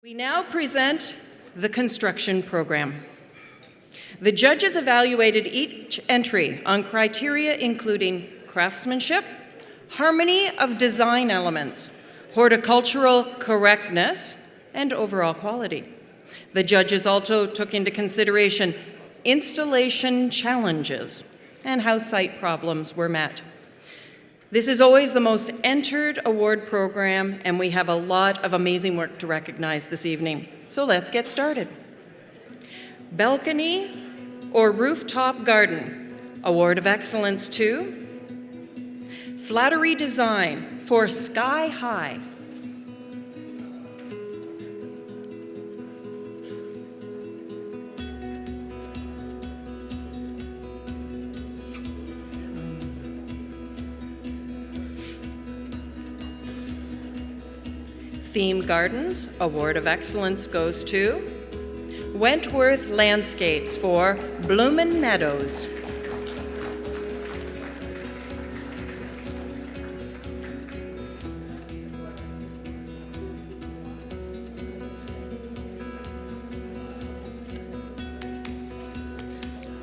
We now present the construction program. The judges evaluated each entry on criteria including craftsmanship, harmony of design elements, horticultural correctness, and overall quality. The judges also took into consideration installation challenges and how site problems were met. This is always the most entered award program, and we have a lot of amazing work to recognize this evening. So let's get started. Balcony or Rooftop Garden, Award of Excellence to Flattery Design for Sky High. Theme Gardens, Award of Excellence goes to Wentworth Landscapes for Bloomin Meadows.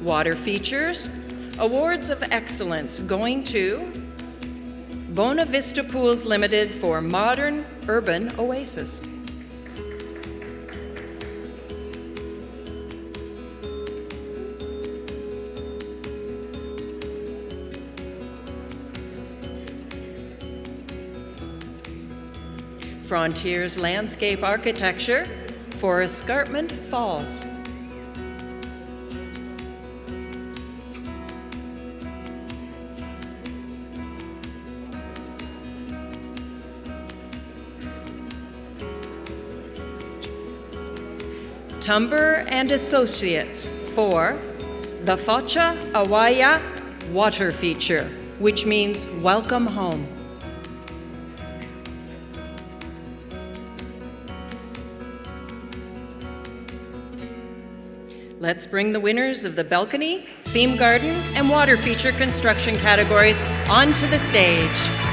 Water Features, Awards of Excellence going to BonaVista Pools Limited for Modern Urban Oasis. Frontiers Landscape Architecture for Escarpment Falls. Tumber and Associates for the Abhaile Water Feature, which means welcome home. Let's bring the winners of the balcony, theme garden, and water feature construction categories onto the stage.